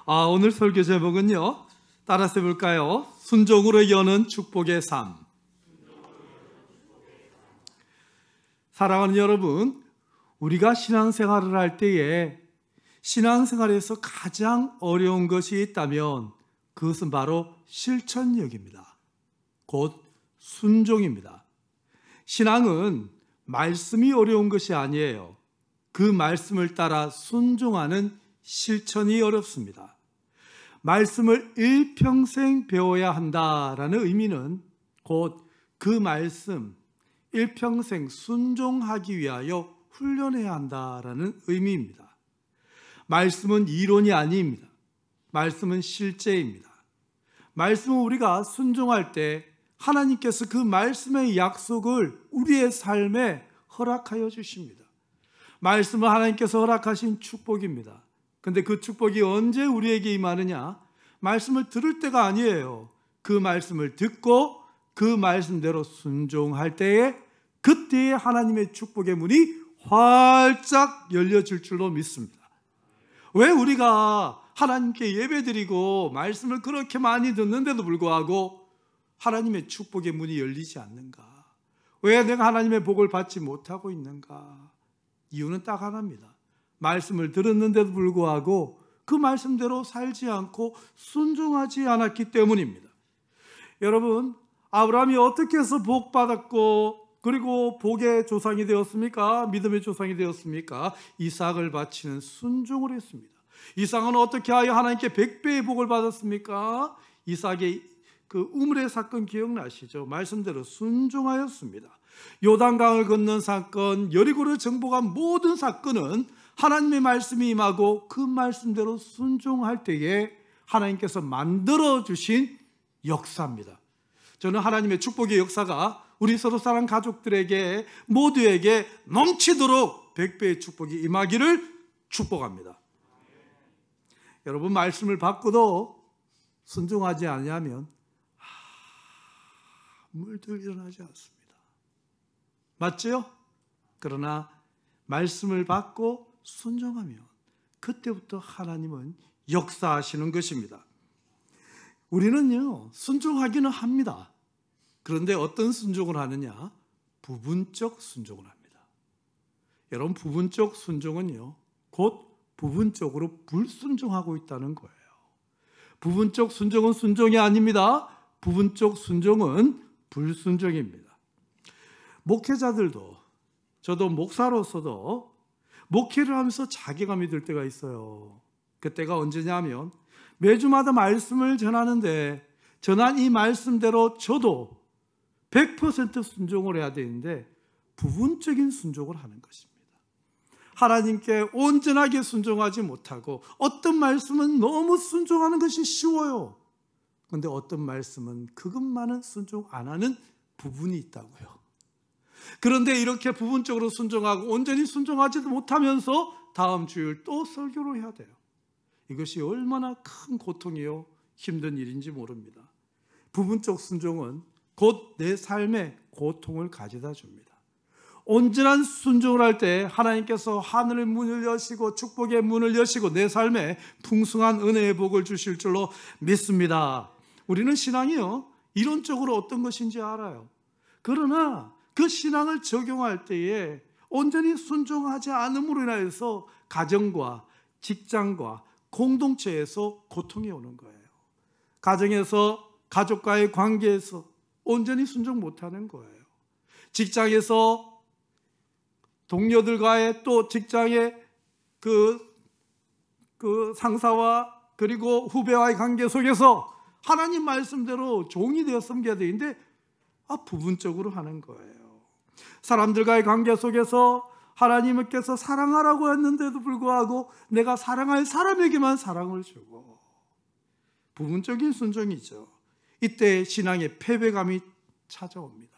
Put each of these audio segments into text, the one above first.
오늘 설교 제목은요, 따라서 해볼까요? 순종으로 여는 축복의 삶. 사랑하는 여러분, 우리가 신앙생활을 할 때에 신앙생활에서 가장 어려운 것이 있다면 그것은 바로 실천력입니다. 곧 순종입니다. 신앙은 말씀이 어려운 것이 아니에요. 그 말씀을 따라 순종하는 실천이 어렵습니다. 말씀을 일평생 배워야 한다라는 의미는 곧 그 말씀 일평생 순종하기 위하여 훈련해야 한다라는 의미입니다. 말씀은 이론이 아닙니다. 말씀은 실제입니다. 말씀은 우리가 순종할 때 하나님께서 그 말씀의 약속을 우리의 삶에 허락하여 주십니다. 말씀은 하나님께서 허락하신 축복입니다. 근데 그 축복이 언제 우리에게 임하느냐? 말씀을 들을 때가 아니에요. 그 말씀을 듣고 그 말씀대로 순종할 때에 그때에 하나님의 축복의 문이 활짝 열려질 줄로 믿습니다. 왜 우리가 하나님께 예배드리고 말씀을 그렇게 많이 듣는데도 불구하고 하나님의 축복의 문이 열리지 않는가? 왜 내가 하나님의 복을 받지 못하고 있는가? 이유는 딱 하나입니다. 말씀을 들었는데도 불구하고 그 말씀대로 살지 않고 순종하지 않았기 때문입니다. 여러분, 아브라함이 어떻게 해서 복 받았고 그리고 복의 조상이 되었습니까? 믿음의 조상이 되었습니까? 이삭을 바치는 순종을 했습니다. 이삭은 어떻게 하여 하나님께 100배의 복을 받았습니까? 이삭의 그 우물의 사건 기억나시죠? 말씀대로 순종하였습니다. 요단강을 건넌 사건, 여리고를 정복한 모든 사건은 하나님의 말씀이 임하고 그 말씀대로 순종할 때에 하나님께서 만들어주신 역사입니다. 저는 하나님의 축복의 역사가 우리 서로 사랑 가족들에게 모두에게 넘치도록 100배의 축복이 임하기를 축복합니다. 여러분, 말씀을 받고도 순종하지 않으면 아무도 일어나지 않습니다. 맞죠? 그러나 말씀을 받고 순종하면 그때부터 하나님은 역사하시는 것입니다. 우리는요, 순종하기는 합니다. 그런데 어떤 순종을 하느냐? 부분적 순종을 합니다. 여러분, 부분적 순종은요, 곧 부분적으로 불순종하고 있다는 거예요. 부분적 순종은 순종이 아닙니다. 부분적 순종은 불순종입니다. 목회자들도, 저도 목사로서도 목회를 하면서 자괴감이 들 때가 있어요. 그때가 언제냐면 매주마다 말씀을 전하는데 전한 이 말씀대로 저도 100% 순종을 해야 되는데 부분적인 순종을 하는 것입니다. 하나님께 온전하게 순종하지 못하고 어떤 말씀은 너무 순종하는 것이 쉬워요. 그런데 어떤 말씀은 그것만은 순종 안 하는 부분이 있다고요. 그런데 이렇게 부분적으로 순종하고 온전히 순종하지도 못하면서 다음 주일 또 설교를 해야 돼요. 이것이 얼마나 큰 고통이요 힘든 일인지 모릅니다. 부분적 순종은 곧 내 삶에 고통을 가져다 줍니다. 온전한 순종을 할 때 하나님께서 하늘의 문을 여시고 축복의 문을 여시고 내 삶에 풍성한 은혜의 복을 주실 줄로 믿습니다. 우리는 신앙이요, 이론적으로 어떤 것인지 알아요. 그러나 그 신앙을 적용할 때에 온전히 순종하지 않음으로 인해서 가정과 직장과 공동체에서 고통이 오는 거예요. 가정에서 가족과의 관계에서 온전히 순종 못하는 거예요. 직장에서 동료들과의 또 직장의 그 상사와 그리고 후배와의 관계 속에서 하나님 말씀대로 종이 되어 섬겨야 되는데 부분적으로 하는 거예요. 사람들과의 관계 속에서 하나님께서 사랑하라고 했는데도 불구하고 내가 사랑할 사람에게만 사랑을 주고 부분적인 순종이죠. 이때 신앙의 패배감이 찾아옵니다.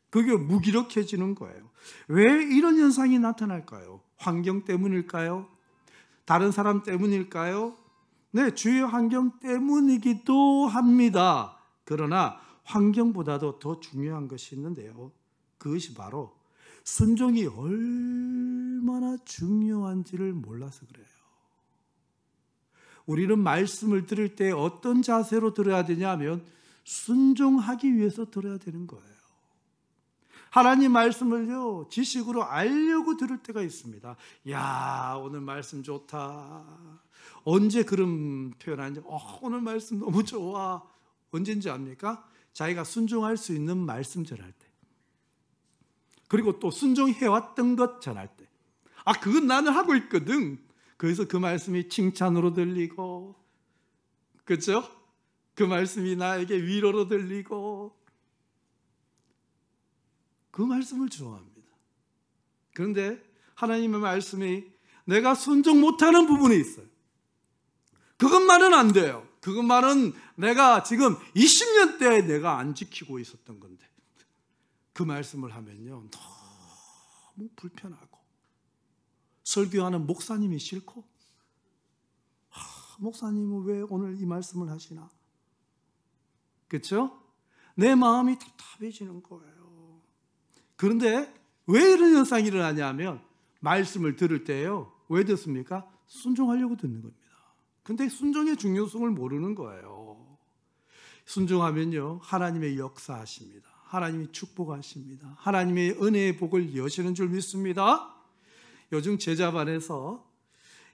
그게 무기력해지는 거예요. 왜 이런 현상이 나타날까요? 환경 때문일까요? 다른 사람 때문일까요? 네, 주위 환경 때문이기도 합니다. 그러나 환경보다도 더 중요한 것이 있는데요. 그것이 바로 순종이 얼마나 중요한지를 몰라서 그래요. 우리는 말씀을 들을 때 어떤 자세로 들어야 되냐면 순종하기 위해서 들어야 되는 거예요. 하나님 말씀을요, 지식으로 알려고 들을 때가 있습니다. 야, 오늘 말씀 좋다. 언제 그런 표현하는지, 오늘 말씀 너무 좋아. 언제인지 압니까? 자기가 순종할 수 있는 말씀 전할 때. 그리고 또 순종해왔던 것 전할 때. 그건 나는 하고 있거든. 그래서 그 말씀이 칭찬으로 들리고, 그렇죠? 그 말씀이 나에게 위로로 들리고, 그 말씀을 좋아합니다. 그런데 하나님의 말씀이 내가 순종 못하는 부분이 있어요. 그것만은 안 돼요. 그것만은 내가 지금 20년째 내가 안 지키고 있었던 건데, 그 말씀을 하면요 너무 불편하고, 설교하는 목사님이 싫고, 목사님은 왜 오늘 이 말씀을 하시나, 그렇죠? 내 마음이 답답해지는 거예요. 그런데 왜 이런 현상이 일어나냐면, 말씀을 들을 때요, 왜 듣습니까? 순종하려고 듣는 겁니다. 근데 순종의 중요성을 모르는 거예요. 순종하면요 하나님의 역사하십니다. 하나님이 축복하십니다. 하나님의 은혜의 복을 여시는 줄 믿습니다. 요즘 제자반에서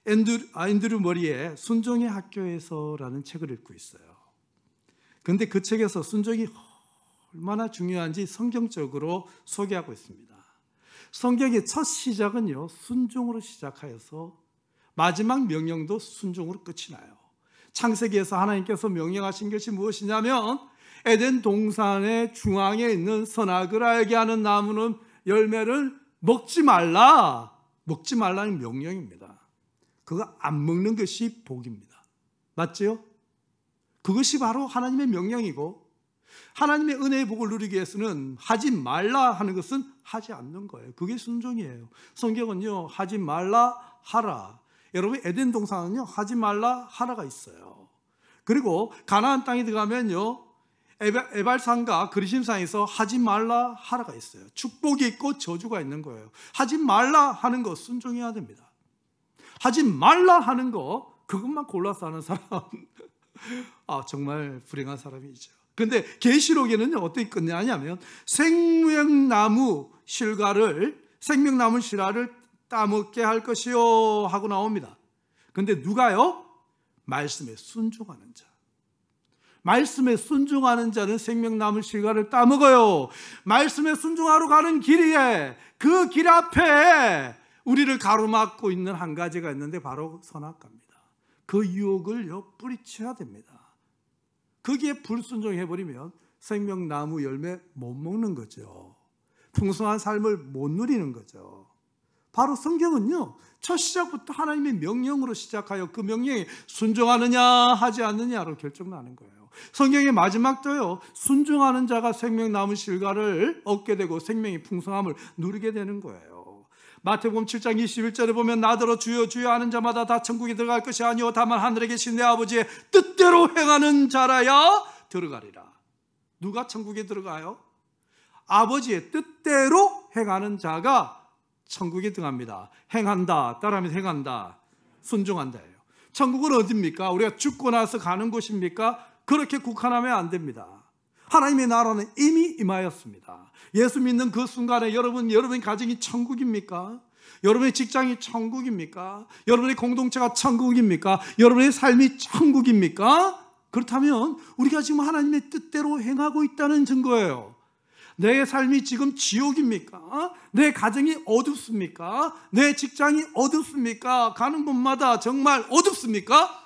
앤드류 머리의 순종의 학교에서라는 책을 읽고 있어요. 그런데 그 책에서 순종이 얼마나 중요한지 성경적으로 소개하고 있습니다. 성경의 첫 시작은요 순종으로 시작하여서 마지막 명령도 순종으로 끝이 나요. 창세기에서 하나님께서 명령하신 것이 무엇이냐면, 에덴 동산의 중앙에 있는 선악을 알게 하는 나무는 열매를 먹지 말라. 먹지 말라는 명령입니다. 그거 안 먹는 것이 복입니다. 맞죠? 그것이 바로 하나님의 명령이고, 하나님의 은혜의 복을 누리기 위해서는 하지 말라 하는 것은 하지 않는 거예요. 그게 순종이에요. 성경은요 하지 말라 하라. 여러분, 에덴 동산은요 하지 말라 하라가 있어요. 그리고 가나안 땅에 들어가면요 에발산과 그리심산에서 하지 말라 하라가 있어요. 축복이 있고 저주가 있는 거예요. 하지 말라 하는 거 순종해야 됩니다. 하지 말라 하는 거, 그것만 골라서 하는 사람 정말 불행한 사람이죠. 그런데 계시록에는 어떻게 끝나냐면, 생명나무 실과를 따먹게 할 것이요 하고 나옵니다. 그런데 누가요? 말씀에 순종하는 자. 말씀에 순종하는 자는 생명나무 실과를 따먹어요. 말씀에 순종하러 가는 길에, 그 길 앞에 우리를 가로막고 있는 한 가지가 있는데 바로 선악과입니다. 그 유혹을 뿌리쳐야 됩니다. 거기에 불순종해버리면 생명나무 열매 못 먹는 거죠. 풍성한 삶을 못 누리는 거죠. 바로 성경은요 첫 시작부터 하나님의 명령으로 시작하여 그 명령에 순종하느냐 하지 않느냐로 결정나는 거예요. 성경의 마지막도요 순종하는 자가 생명나무 실과를 얻게 되고 생명의 풍성함을 누리게 되는 거예요. 마태복음 7장 21절에 보면, 나더러 주여 주여 하는 자마다 다 천국에 들어갈 것이 아니오 다만 하늘에 계신 내 아버지의 뜻대로 행하는 자라야 들어가리라. 누가 천국에 들어가요? 아버지의 뜻대로 행하는 자가 천국에 들어갑니다. 행한다, 따라하면서 행한다, 순종한다예요. 천국은 어디입니까? 우리가 죽고 나서 가는 곳입니까? 그렇게 국한하면 안 됩니다. 하나님의 나라는 이미 임하였습니다. 예수 믿는 그 순간에 여러분의 가정이 천국입니까? 여러분의 직장이 천국입니까? 여러분의 공동체가 천국입니까? 여러분의 삶이 천국입니까? 그렇다면 우리가 지금 하나님의 뜻대로 행하고 있다는 증거예요. 내 삶이 지금 지옥입니까? 내 가정이 어둡습니까? 내 직장이 어둡습니까? 가는 곳마다 정말 어둡습니까?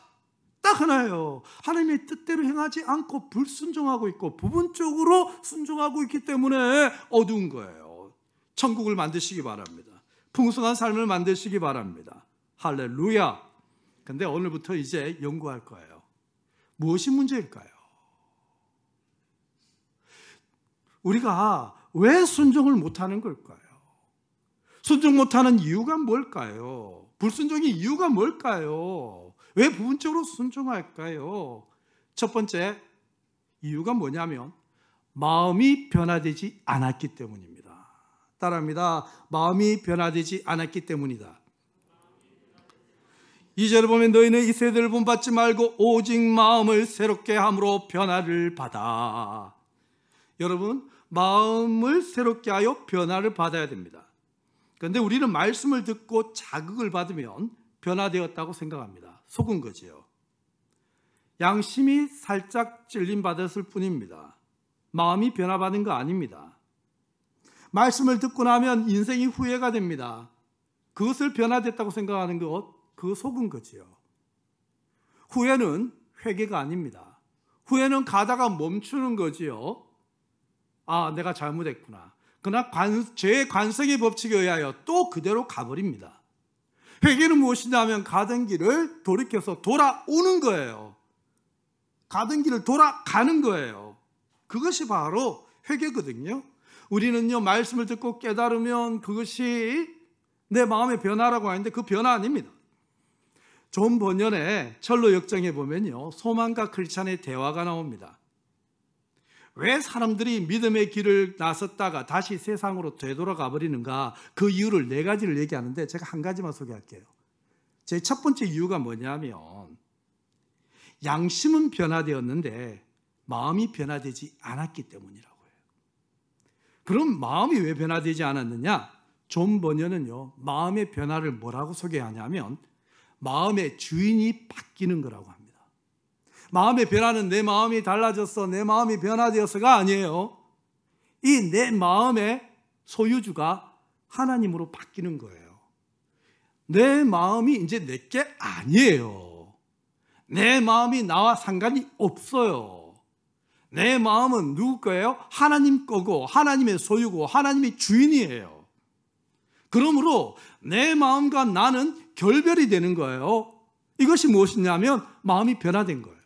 딱 하나예요. 하나님의 뜻대로 행하지 않고 불순종하고 있고 부분적으로 순종하고 있기 때문에 어두운 거예요. 천국을 만드시기 바랍니다. 풍성한 삶을 만드시기 바랍니다. 할렐루야. 근데 오늘부터 이제 연구할 거예요. 무엇이 문제일까요? 우리가 왜 순종을 못하는 걸까요? 순종 못하는 이유가 뭘까요? 불순종의 이유가 뭘까요? 왜 부분적으로 순종할까요? 첫 번째 이유가 뭐냐면 마음이 변화되지 않았기 때문입니다. 따라합니다. 마음이 변화되지 않았기 때문이다. 2절에 보면 너희는 이 세대를 본받지 말고 오직 마음을 새롭게 함으로 변화를 받아. 여러분, 마음을 새롭게 하여 변화를 받아야 됩니다. 그런데 우리는 말씀을 듣고 자극을 받으면 변화되었다고 생각합니다. 속은 거지요. 양심이 살짝 찔림받았을 뿐입니다. 마음이 변화받은 거 아닙니다. 말씀을 듣고 나면 인생이 후회가 됩니다. 그것을 변화됐다고 생각하는 것, 그거 속은 거지요. 후회는 회개가 아닙니다. 후회는 가다가 멈추는 거지요. 아, 내가 잘못했구나. 그러나 죄의 관성의 법칙에 의하여 또 그대로 가버립니다. 회개는 무엇이냐면 가던 길을 돌이켜서 돌아오는 거예요. 가던 길을 돌아가는 거예요. 그것이 바로 회개거든요. 우리는요, 말씀을 듣고 깨달으면 그것이 내 마음의 변화라고 하는데 그 변화 아닙니다. 존 번연의 철로 역정에 보면요, 소망과 크리스찬의 대화가 나옵니다. 왜 사람들이 믿음의 길을 나섰다가 다시 세상으로 되돌아가 버리는가, 그 이유를 4가지를 얘기하는데 제가 한 가지만 소개할게요. 제 첫 번째 이유가 뭐냐면 양심은 변화되었는데 마음이 변화되지 않았기 때문이라고 해요. 그럼 마음이 왜 변화되지 않았느냐? 존 번연은요, 마음의 변화를 뭐라고 소개하냐면 마음의 주인이 바뀌는 거라고 합니다. 마음의 변화는 내 마음이 달라졌어, 내 마음이 변화되었어가 아니에요. 이 내 마음의 소유주가 하나님으로 바뀌는 거예요. 내 마음이 이제 내게 아니에요. 내 마음이 나와 상관이 없어요. 내 마음은 누구 거예요? 하나님 거고 하나님의 소유고 하나님의 주인이에요. 그러므로 내 마음과 나는 결별이 되는 거예요. 이것이 무엇이냐면 마음이 변화된 거예요.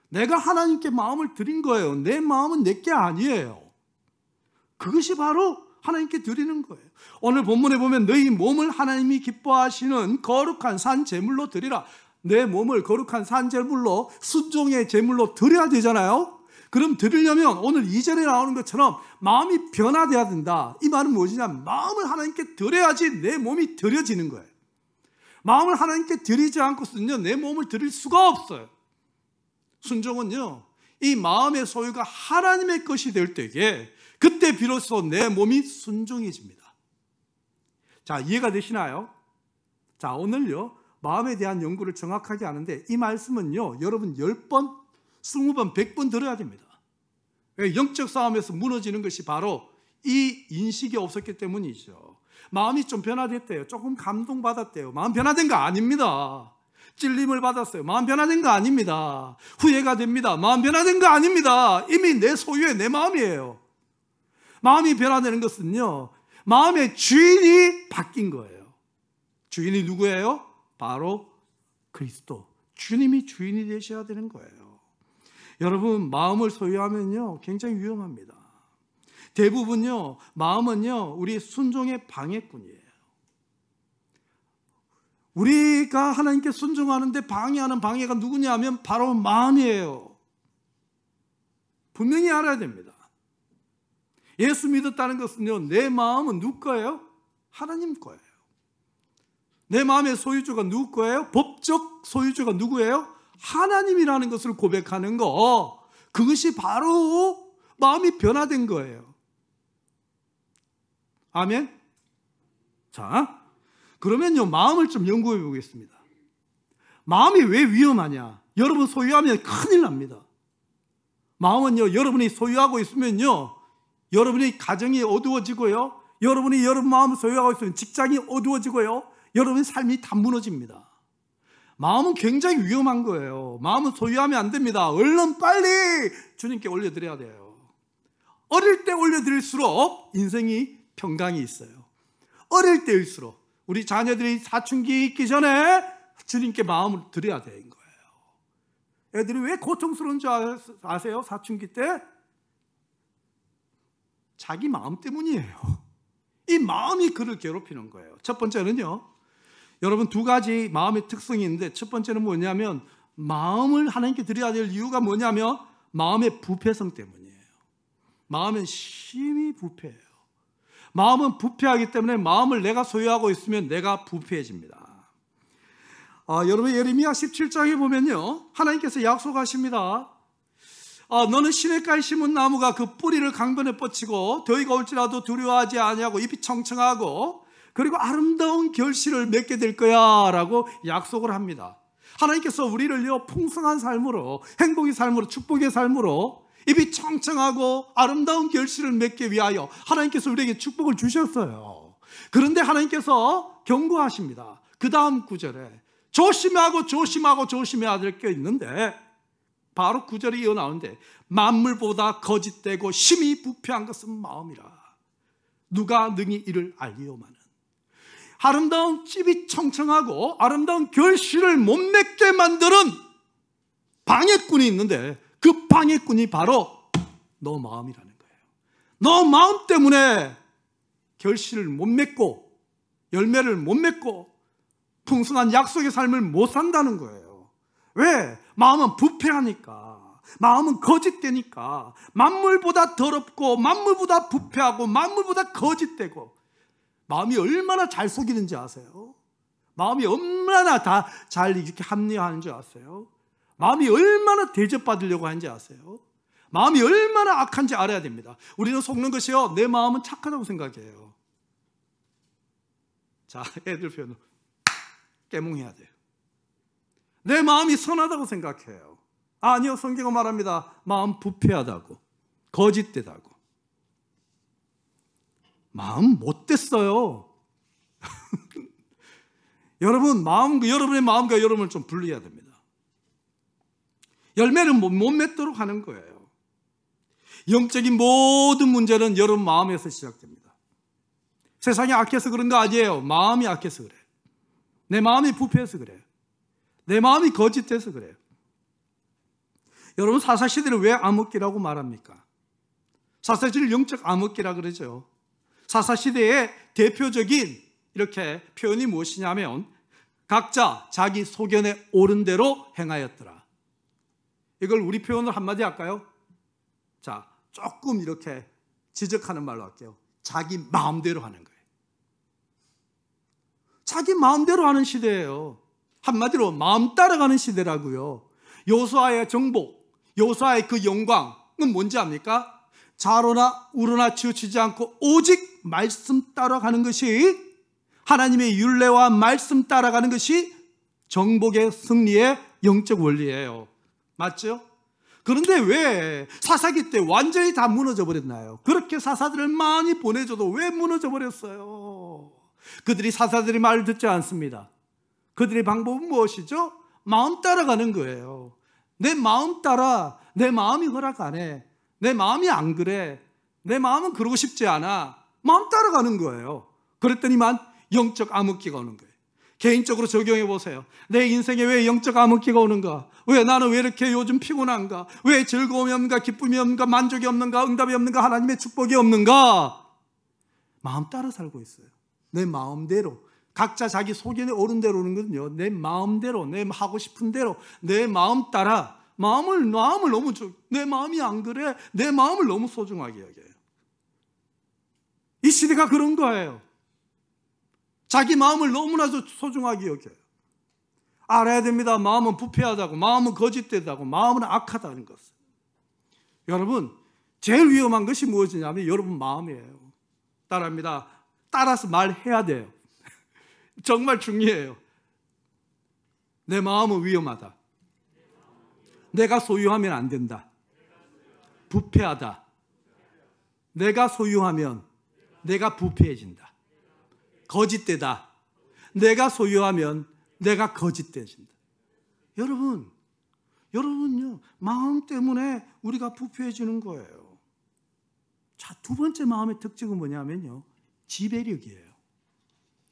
내가 하나님께 마음을 드린 거예요. 내 마음은 내게 아니에요. 그것이 바로 하나님께 드리는 거예요. 오늘 본문에 보면 너희 몸을 하나님이 기뻐하시는 거룩한 산 제물로 드리라. 내 몸을 거룩한 산 제물로, 순종의 제물로 드려야 되잖아요. 그럼 드리려면 오늘 2절에 나오는 것처럼 마음이 변화돼야 된다. 이 말은 무엇이냐? 마음을 하나님께 드려야지 내 몸이 드려지는 거예요. 마음을 하나님께 드리지 않고서는요, 내 몸을 드릴 수가 없어요. 순종은요, 이 마음의 소유가 하나님의 것이 될 때에 그때 비로소 내 몸이 순종해집니다. 자, 이해가 되시나요? 자, 오늘요, 마음에 대한 연구를 정확하게 하는데 이 말씀은요, 여러분 10번, 20번, 100번 들어야 됩니다. 영적 싸움에서 무너지는 것이 바로 이 인식이 없었기 때문이죠. 마음이 좀 변화됐대요. 조금 감동받았대요. 마음 변화된 거 아닙니다. 찔림을 받았어요. 마음 변화된 거 아닙니다. 후회가 됩니다. 마음 변화된 거 아닙니다. 이미 내 소유의 내 마음이에요. 마음이 변화되는 것은요, 마음의 주인이 바뀐 거예요. 주인이 누구예요? 바로 그리스도. 주님이 주인이 되셔야 되는 거예요. 여러분, 마음을 소유하면요, 굉장히 위험합니다. 대부분요, 마음은요, 우리 순종의 방해꾼이에요. 우리가 하나님께 순종하는데 방해하는 방해가 누구냐면 바로 마음이에요. 분명히 알아야 됩니다. 예수 믿었다는 것은요, 내 마음은 누구 거예요? 하나님 거예요. 내 마음의 소유주가 누구 거예요? 법적 소유주가 누구예요? 하나님이라는 것을 고백하는 거, 그것이 바로 마음이 변화된 거예요. 아멘? 자, 그러면요, 마음을 좀 연구해 보겠습니다. 마음이 왜 위험하냐? 여러분 소유하면 큰일 납니다. 마음은요, 여러분이 소유하고 있으면요, 여러분의 가정이 어두워지고요, 여러분이 여러분 마음을 소유하고 있으면 직장이 어두워지고요, 여러분의 삶이 다 무너집니다. 마음은 굉장히 위험한 거예요. 마음은 소유하면 안 됩니다. 얼른 빨리 주님께 올려드려야 돼요. 어릴 때 올려드릴수록 인생이 평강이 있어요. 어릴 때일수록 우리 자녀들이 사춘기 있기 전에 주님께 마음을 드려야 되는 거예요. 애들이 왜 고통스러운 줄 아세요? 사춘기 때? 자기 마음 때문이에요. 이 마음이 그를 괴롭히는 거예요. 첫 번째는요, 여러분 2가지 마음의 특성이 있는데, 첫 번째는 뭐냐면 마음을 하나님께 드려야 될 이유가 뭐냐면 마음의 부패성 때문이에요. 마음은 심히 부패해요. 마음은 부패하기 때문에 마음을 내가 소유하고 있으면 내가 부패해집니다. 여러분 예레미야 17장에 보면요, 하나님께서 약속하십니다. 너는 시냇가에 심은 나무가 그 뿌리를 강변에 뻗치고 더위가 올지라도 두려워하지 아니하고 잎이 청청하고 그리고 아름다운 결실을 맺게 될 거야 라고 약속을 합니다. 하나님께서 우리를요 풍성한 삶으로, 행복의 삶으로, 축복의 삶으로 잎이 청청하고 아름다운 결실을 맺기 위하여 하나님께서 우리에게 축복을 주셨어요. 그런데 하나님께서 경고하십니다. 그 다음 구절에 조심해야 될 게 있는데, 바로 구절이 이어나오는데, 만물보다 거짓되고 심히 부패한 것은 마음이라. 누가 능히 이를 알리오마는. 아름다운 잎이 청청하고 아름다운 결실을 못 맺게 만드는 방해꾼이 있는데, 그 방해꾼이 바로 너 마음이라는 거예요. 너 마음 때문에 결실을 못 맺고 열매를 못 맺고 풍성한 약속의 삶을 못 산다는 거예요. 왜? 마음은 부패하니까, 마음은 거짓되니까, 만물보다 더럽고 만물보다 부패하고 만물보다 거짓되고. 마음이 얼마나 잘 속이는지 아세요? 마음이 얼마나 다 잘 이렇게 합리화하는 줄 아세요? 마음이 얼마나 대접받으려고 하는지 아세요? 마음이 얼마나 악한지 알아야 됩니다. 우리는 속는 것이요, 내 마음은 착하다고 생각해요. 자, 애들 표현은 깨몽해야 돼요. 내 마음이 선하다고 생각해요. 아니요, 성경은 말합니다. 마음 부패하다고, 거짓되다고. 마음 못됐어요. 여러분의 마음과 여러분을 좀 분리해야 됩니다. 열매를 못 맺도록 하는 거예요. 영적인 모든 문제는 여러분 마음에서 시작됩니다. 세상이 악해서 그런 거 아니에요. 마음이 악해서 그래요. 내 마음이 부패해서 그래요. 내 마음이 거짓돼서 그래요. 여러분, 사사시대를 왜 암흑기라고 말합니까? 사사시대를 영적 암흑기라 그러죠. 사사시대의 대표적인 이렇게 표현이 무엇이냐면, 각자 자기 소견에 옳은 대로 행하였더라. 이걸 우리 표현으로 한마디 할까요? 자, 조금 이렇게 지적하는 말로 할게요. 자기 마음대로 하는 거예요. 자기 마음대로 하는 시대예요. 한마디로 마음 따라가는 시대라고요. 여호수아의 정복, 여호수아의 그 영광은 뭔지 압니까? 좌로나 우로나 치우치지 않고 오직 말씀 따라가는 것이, 하나님의 율례와 말씀 따라가는 것이 정복의 승리의 영적 원리예요. 맞죠? 그런데 왜 사사기 때 완전히 다 무너져 버렸나요? 그렇게 사사들을 많이 보내줘도 왜 무너져 버렸어요? 그들이 사사들의 말을 듣지 않습니다. 그들의 방법은 무엇이죠? 마음 따라가는 거예요. 내 마음 따라, 내 마음이 허락 안 해, 내 마음이 안 그래, 내 마음은 그러고 싶지 않아, 마음 따라가는 거예요. 그랬더니만 영적 암흑기가 오는 거예요. 개인적으로 적용해 보세요. 내 인생에 왜 영적 암흑기가 오는가? 나는 왜 이렇게 요즘 피곤한가? 왜 즐거움이 없는가? 기쁨이 없는가? 만족이 없는가? 응답이 없는가? 하나님의 축복이 없는가? 마음 따라 살고 있어요. 내 마음대로, 각자 자기 소견에 옳은 대로 오는 거는요, 내 마음대로, 내 하고 싶은 대로, 내 마음 따라, 마음을 너무, 내 마음이 안 그래? 내 마음을 너무 소중하게 여겨요. 이 시대가 그런 거예요. 자기 마음을 너무나도 소중하게 여겨요. 알아야 됩니다. 마음은 부패하다고, 마음은 거짓되다고, 마음은 악하다는 것을. 여러분, 제일 위험한 것이 무엇이냐면 여러분 마음이에요. 따라합니다. 따라서 말해야 돼요. 정말 중요해요. 내 마음은 위험하다. 내가 소유하면 안 된다. 부패하다. 내가 소유하면 내가 부패해진다. 거짓되다. 내가 소유하면 내가 거짓되어진다. 여러분요, 마음 때문에 우리가 부패해지는 거예요. 자, 두 번째 마음의 특징은 뭐냐면요, 지배력이에요.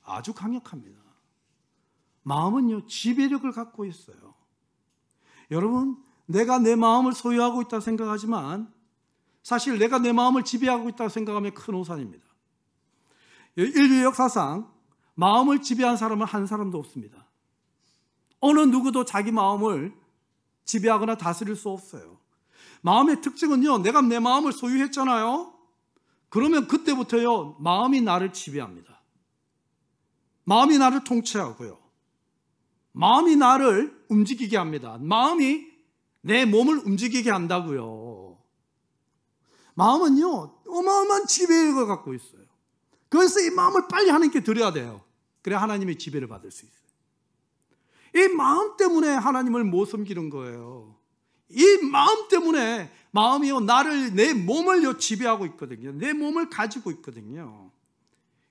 아주 강력합니다. 마음은요, 지배력을 갖고 있어요. 여러분, 내가 내 마음을 소유하고 있다고 생각하지만 사실 내가 내 마음을 지배하고 있다고 생각하면 큰 오산입니다. 인류 역사상 마음을 지배한 사람은 한 사람도 없습니다. 어느 누구도 자기 마음을 지배하거나 다스릴 수 없어요. 마음의 특징은요, 내가 내 마음을 소유했잖아요. 그러면 그때부터요, 마음이 나를 지배합니다. 마음이 나를 통치하고요. 마음이 나를 움직이게 합니다. 마음이 내 몸을 움직이게 한다고요. 마음은요, 어마어마한 지배력을 갖고 있어요. 그래서 이 마음을 빨리 하나님께 드려야 돼요. 그래야 하나님의 지배를 받을 수 있어요. 이 마음 때문에 하나님을 못 섬기는 거예요. 이 마음 때문에 마음이요, 내 몸을 지배하고 있거든요. 내 몸을 가지고 있거든요.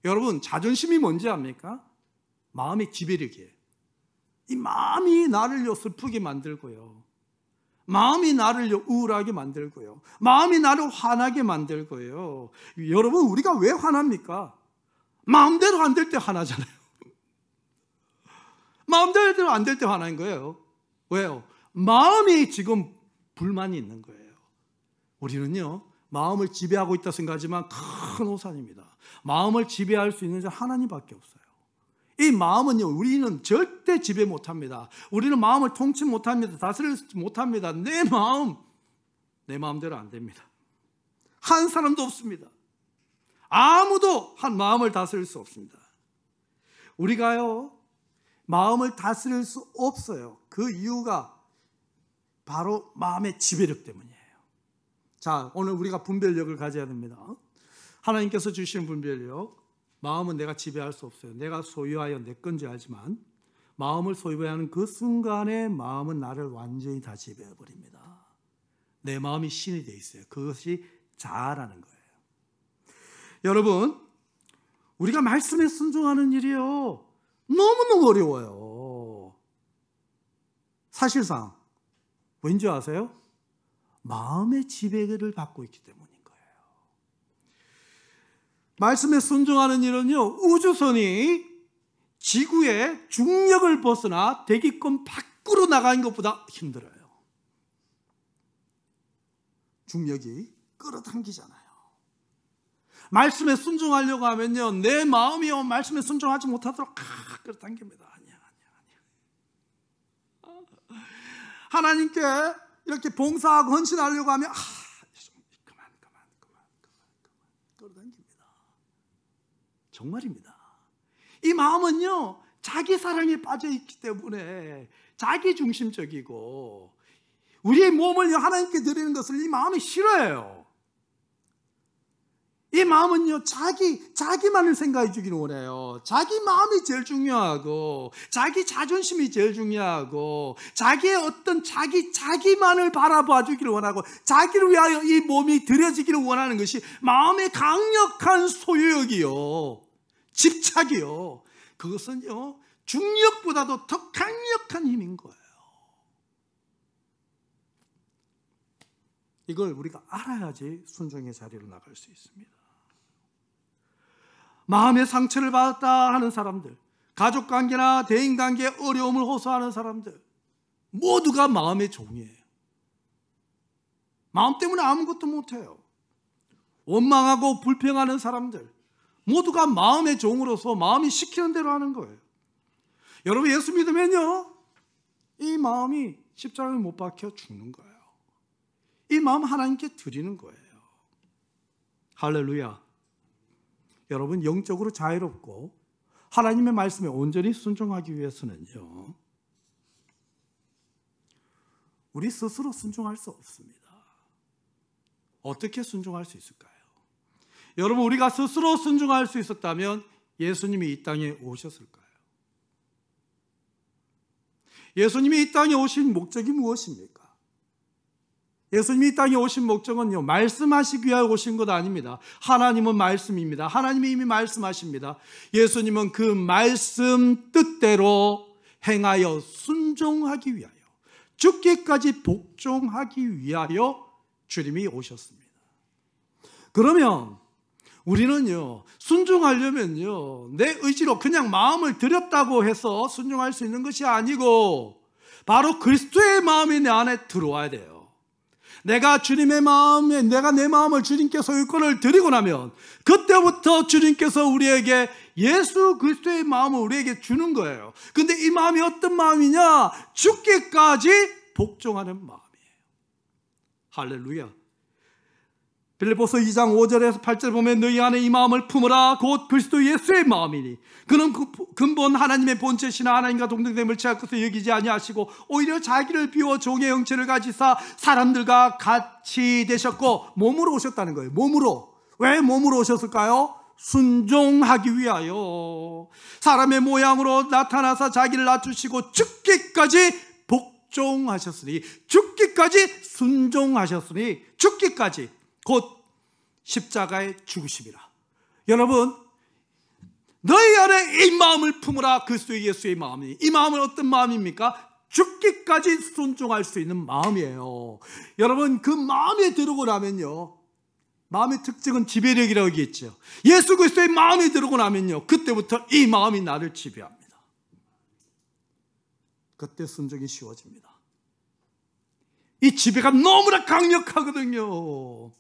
여러분, 자존심이 뭔지 압니까? 마음의 지배력이에요. 이 마음이 나를 슬프게 만들고요. 마음이 나를 우울하게 만들고요. 마음이 나를 화나게 만들고요. 여러분, 우리가 왜 화납니까? 마음대로 안 될 때 화나잖아요. 마음대로 안 될 때 화나는 거예요. 왜요? 마음이 지금 불만이 있는 거예요. 우리는요, 마음을 지배하고 있다 생각하지만 큰 오산입니다. 마음을 지배할 수 있는 자 하나님밖에 없어요. 이 마음은요, 우리는 절대 지배 못합니다. 우리는 마음을 통치 못합니다. 다스릴 못합니다. 내 마음대로 안 됩니다. 한 사람도 없습니다. 아무도 한 마음을 다스릴 수 없습니다. 우리가요, 마음을 다스릴 수 없어요. 그 이유가 바로 마음의 지배력 때문이에요. 자, 오늘 우리가 분별력을 가져야 됩니다. 하나님께서 주시는 분별력, 마음은 내가 지배할 수 없어요. 내가 소유하여 내 건지 알지만 마음을 소유하는 그 순간에 마음은 나를 완전히 다 지배해버립니다. 내 마음이 신이 돼 있어요. 그것이 자아라는 거예요. 여러분, 우리가 말씀에 순종하는 일이요, 너무너무 어려워요. 사실상 왠지 아세요? 마음의 지배를 받고 있기 때문인 거예요. 말씀에 순종하는 일은요, 우주선이 지구의 중력을 벗어나 대기권 밖으로 나가는 것보다 힘들어요. 중력이 끌어당기잖아요. 말씀에 순종하려고 하면요, 내 마음이요, 말씀에 순종하지 못하도록 끌어당깁니다. 아니야. 하나님께 이렇게 봉사하고 헌신하려고 하면 그만 끌어당깁니다. 정말입니다. 이 마음은요, 자기 사랑에 빠져 있기 때문에 자기 중심적이고, 우리의 몸을 하나님께 드리는 것을 이 마음이 싫어해요. 이 마음은요, 자기만을 생각해 주기를 원해요. 자기 마음이 제일 중요하고, 자기 자존심이 제일 중요하고, 자기의 어떤 자기만을 바라봐 주기를 원하고, 자기를 위하여 이 몸이 드려지기를 원하는 것이 마음의 강력한 소유욕이요, 집착이요. 그것은요, 중력보다도 더 강력한 힘인 거예요. 이걸 우리가 알아야지 순종의 자리로 나갈 수 있습니다. 마음의 상처를 받았다 하는 사람들, 가족관계나 대인관계에 어려움을 호소하는 사람들, 모두가 마음의 종이에요. 마음 때문에 아무것도 못해요. 원망하고 불평하는 사람들, 모두가 마음의 종으로서 마음이 시키는 대로 하는 거예요. 여러분, 예수 믿으면요, 이 마음이 십자가에 못 박혀 죽는 거예요. 이 마음 하나님께 드리는 거예요. 할렐루야. 여러분, 영적으로 자유롭고 하나님의 말씀에 온전히 순종하기 위해서는요, 우리 스스로 순종할 수 없습니다. 어떻게 순종할 수 있을까요? 여러분, 우리가 스스로 순종할 수 있었다면 예수님이 이 땅에 오셨을까요? 예수님이 이 땅에 오신 목적이 무엇입니까? 예수님이 이 땅에 오신 목적은요, 말씀하시기 위하여 오신 것 아닙니다. 하나님은 말씀입니다. 하나님이 이미 말씀하십니다. 예수님은 그 말씀 뜻대로 행하여 순종하기 위하여, 죽기까지 복종하기 위하여 주님이 오셨습니다. 그러면 우리는요, 순종하려면요, 내 의지로 그냥 마음을 들였다고 해서 순종할 수 있는 것이 아니고, 바로 그리스도의 마음이 내 안에 들어와야 돼요. 내가 주님의 마음에, 내가 내 마음을 주님께 소유권을 드리고 나면 그때부터 주님께서 우리에게 예수 그리스도의 마음을 우리에게 주는 거예요. 근데 이 마음이 어떤 마음이냐? 죽기까지 복종하는 마음이에요. 할렐루야. 빌립보서 2장 5절에서 8절 보면 너희 안에 이 마음을 품으라 곧 그리스도 예수의 마음이니 그는 근본 하나님의 본체시나 하나님과 동등됨을 취할 것을 여기지 아니하시고 오히려 자기를 비워 종의 형체를 가지사 사람들과 같이 되셨고 몸으로 오셨다는 거예요. 몸으로. 왜 몸으로 오셨을까요? 순종하기 위하여. 사람의 모양으로 나타나서 자기를 낮추시고 죽기까지 복종하셨으니, 죽기까지 순종하셨으니, 죽기까지 곧 십자가의 죽으심이라. 여러분, 너희 안에 이 마음을 품으라. 그리스도 예수의 마음이. 이 마음은 어떤 마음입니까? 죽기까지 순종할 수 있는 마음이에요. 여러분, 그 마음에 들어오고 나면요, 마음의 특징은 지배력이라고 얘기했죠. 예수 그리스도의 마음에 들어오고 나면요, 그때부터 이 마음이 나를 지배합니다. 그때 순종이 쉬워집니다. 이 지배가 너무나 강력하거든요.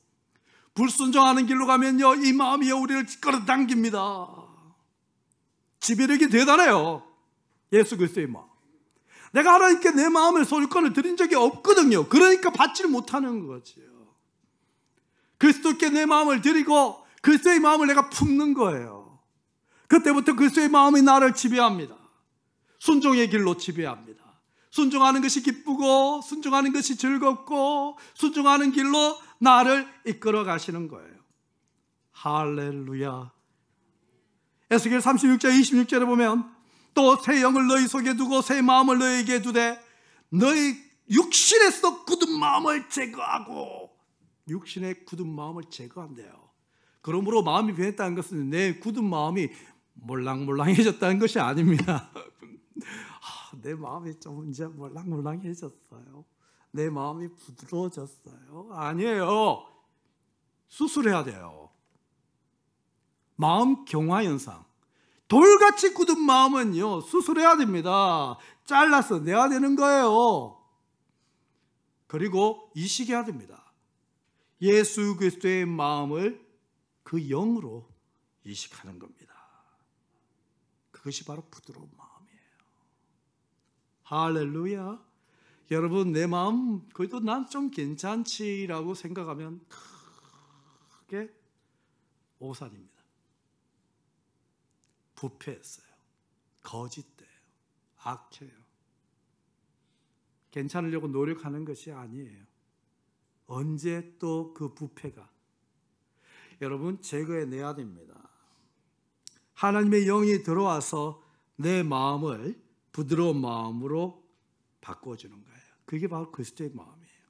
불순종하는 길로 가면요, 이 마음이요 우리를 끌어당깁니다. 지배력이 대단해요. 예수 그리스도의 마음. 내가 하나님께 내 마음의 소유권을 드린 적이 없거든요. 그러니까 받지를 못하는 거죠. 그리스도께 내 마음을 드리고 그리스도의 마음을 내가 품는 거예요. 그때부터 그리스도의 마음이 나를 지배합니다. 순종의 길로 지배합니다. 순종하는 것이 기쁘고 순종하는 것이 즐겁고 순종하는 길로 나를 이끌어 가시는 거예요. 할렐루야. 에스겔 36장 26절에 보면 또 새 영을 너희 속에 두고 새 마음을 너희에게 두되 너희 육신에서 굳은 마음을 제거하고, 육신의 굳은 마음을 제거한대요. 그러므로 마음이 변했다는 것은 내 굳은 마음이 몰랑몰랑해졌다는 것이 아닙니다. 내 마음이 좀 이제 몰랑몰랑해졌어요. 내 마음이 부드러워졌어요. 아니에요. 수술해야 돼요. 마음 경화 현상. 돌같이 굳은 마음은요, 수술해야 됩니다. 잘라서 내야 되는 거예요. 그리고 이식해야 됩니다. 예수 그리스도의 마음을 그 영으로 이식하는 겁니다. 그것이 바로 부드러운 마음이에요. 할렐루야. 여러분, 내 마음 그래도 난 좀 괜찮지라고 생각하면 크게 오산입니다. 부패했어요. 거짓돼요. 악해요. 괜찮으려고 노력하는 것이 아니에요. 언제 또 그 부패가 여러분 제거해내야 됩니다. 하나님의 영이 들어와서 내 마음을 부드러운 마음으로 바꿔주는 거예요. 그게 바로 그리스도의 마음이에요.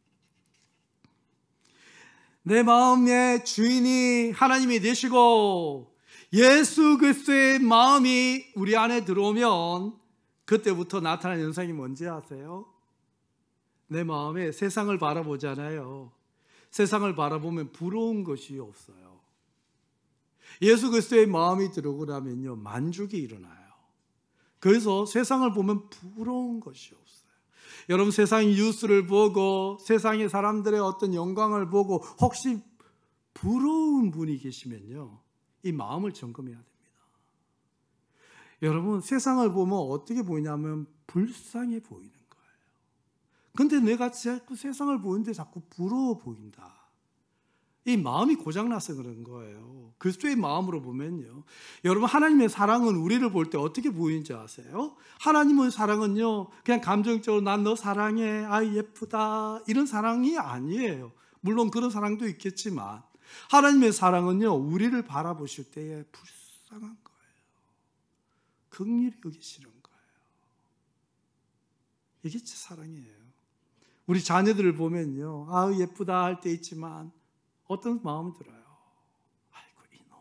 내 마음의 주인이 하나님이 되시고 예수 그리스도의 마음이 우리 안에 들어오면 그때부터 나타나는 현상이 뭔지 아세요? 내 마음에 세상을 바라보잖아요. 세상을 바라보면 부러운 것이 없어요. 예수 그리스도의 마음이 들어오고 나면요, 만족이 일어나요. 그래서 세상을 보면 부러운 것이 없어요. 여러분, 세상 뉴스를 보고 세상의 사람들의 어떤 영광을 보고 혹시 부러운 분이 계시면요, 이 마음을 점검해야 됩니다. 여러분, 세상을 보면 어떻게 보이냐면 불쌍해 보이는 거예요. 근데 내가 자꾸 세상을 보는데 자꾸 부러워 보인다. 이 마음이 고장나서 그런 거예요. 그리스도의 마음으로 보면요, 여러분, 하나님의 사랑은 우리를 볼 때 어떻게 보이는지 아세요? 하나님의 사랑은요, 그냥 감정적으로 난 너 사랑해, 아이 예쁘다, 이런 사랑이 아니에요. 물론 그런 사랑도 있겠지만 하나님의 사랑은요, 우리를 바라보실 때에 불쌍한 거예요. 긍휼히 여기시는 거예요. 이게 제 사랑이에요. 우리 자녀들을 보면요, 아우 예쁘다 할 때 있지만 어떤 마음이 들어요? 아이고 이놈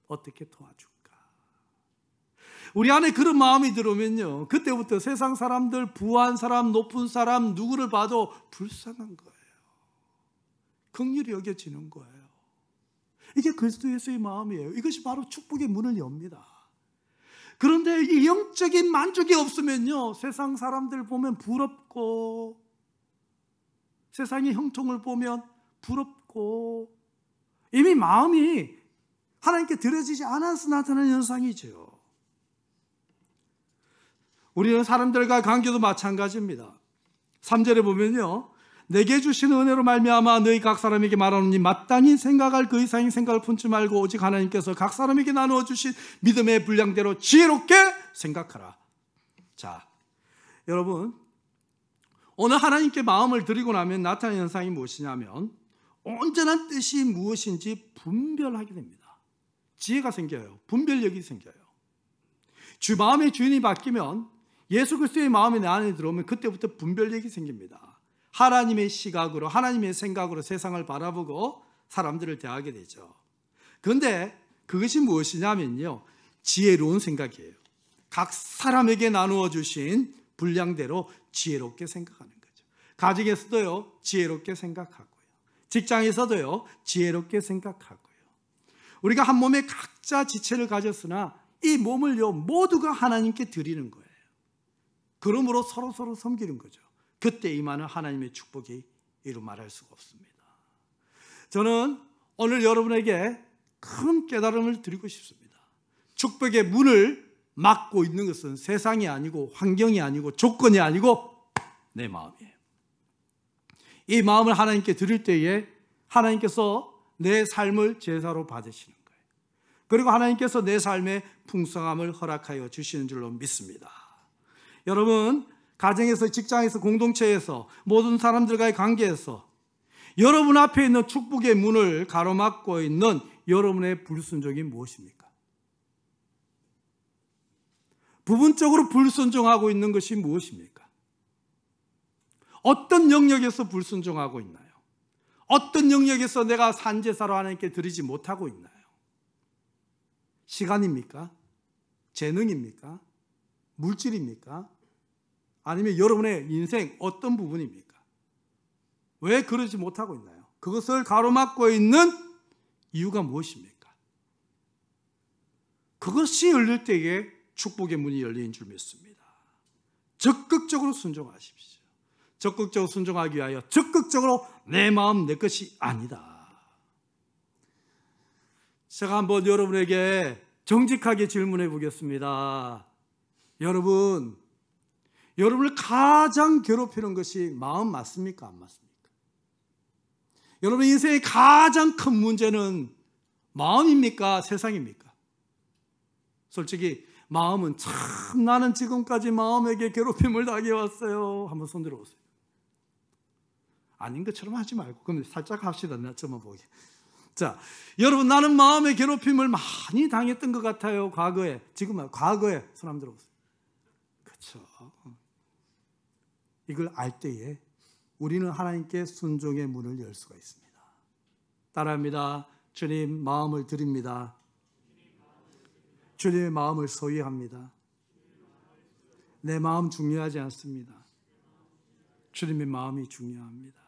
어떻게 도와줄까? 우리 안에 그런 마음이 들어오면요, 그때부터 세상 사람들, 부한 사람, 높은 사람 누구를 봐도 불쌍한 거예요. 긍휼히 여겨지는 거예요. 이게 그리스도 예수의 마음이에요. 이것이 바로 축복의 문을 엽니다. 그런데 이 영적인 만족이 없으면요, 세상 사람들 보면 부럽고, 세상의 형통을 보면 부럽고, 이미 마음이 하나님께 드려지지 않아서 나타나는 현상이죠. 우리는 사람들과 관계도 마찬가지입니다. 3절에 보면요, 내게 주신 은혜로 말미암아 너희 각 사람에게 말하노니 마땅히 생각할 그 이상의 생각을 품지 말고 오직 하나님께서 각 사람에게 나누어 주신 믿음의 분량대로 지혜롭게 생각하라. 자, 여러분, 오늘 하나님께 마음을 드리고 나면 나타나는 현상이 무엇이냐면 온전한 뜻이 무엇인지 분별하게 됩니다. 지혜가 생겨요. 분별력이 생겨요. 주 마음의 주인이 바뀌면, 예수 그리스도의 마음이 내 안에 들어오면 그때부터 분별력이 생깁니다. 하나님의 시각으로, 하나님의 생각으로 세상을 바라보고 사람들을 대하게 되죠. 그런데 그것이 무엇이냐면요, 지혜로운 생각이에요. 각 사람에게 나누어 주신 분량대로 지혜롭게 생각하는 거죠. 가정에서도요, 지혜롭게 생각하고요. 직장에서도요, 지혜롭게 생각하고요. 우리가 한 몸에 각자 지체를 가졌으나 이 몸을요, 모두가 하나님께 드리는 거예요. 그러므로 서로 섬기는 거죠. 그때 임하는 하나님의 축복이 이루 말할 수가 없습니다. 저는 오늘 여러분에게 큰 깨달음을 드리고 싶습니다. 축복의 문을 막고 있는 것은 세상이 아니고 환경이 아니고 조건이 아니고 내 마음이에요. 이 마음을 하나님께 드릴 때에 하나님께서 내 삶을 제사로 받으시는 거예요. 그리고 하나님께서 내 삶의 풍성함을 허락하여 주시는 줄로 믿습니다. 여러분, 가정에서, 직장에서, 공동체에서, 모든 사람들과의 관계에서 여러분 앞에 있는 축복의 문을 가로막고 있는 여러분의 불순종이 무엇입니까? 부분적으로 불순종하고 있는 것이 무엇입니까? 어떤 영역에서 불순종하고 있나요? 어떤 영역에서 내가 산제사로 하나님께 드리지 못하고 있나요? 시간입니까? 재능입니까? 물질입니까? 아니면 여러분의 인생 어떤 부분입니까? 왜 그러지 못하고 있나요? 그것을 가로막고 있는 이유가 무엇입니까? 그것이 열릴 때에 축복의 문이 열리는 줄 믿습니다. 적극적으로 순종하십시오. 적극적으로 순종하기 위하여 적극적으로 내 마음 내 것이 아니다. 제가 한번 여러분에게 정직하게 질문해 보겠습니다. 여러분을 가장 괴롭히는 것이 마음 맞습니까? 안 맞습니까? 여러분 인생의 가장 큰 문제는 마음입니까? 세상입니까? 솔직히 마음은 참 나는 지금까지 마음에게 괴롭힘을 당해왔어요. 한번 손 들어보세요. 아닌 것처럼 하지 말고 그럼 살짝 합시다. 저만 보기. 자, 여러분 나는 마음의 괴롭힘을 많이 당했던 것 같아요. 과거에. 지금 말고 과거에 손 한번 들어보세요. 그렇죠. 이걸 알 때에 우리는 하나님께 순종의 문을 열 수가 있습니다. 따라합니다. 주님 마음을 드립니다. 주님의 마음을 소유합니다. 내 마음 중요하지 않습니다. 주님의 마음이 중요합니다.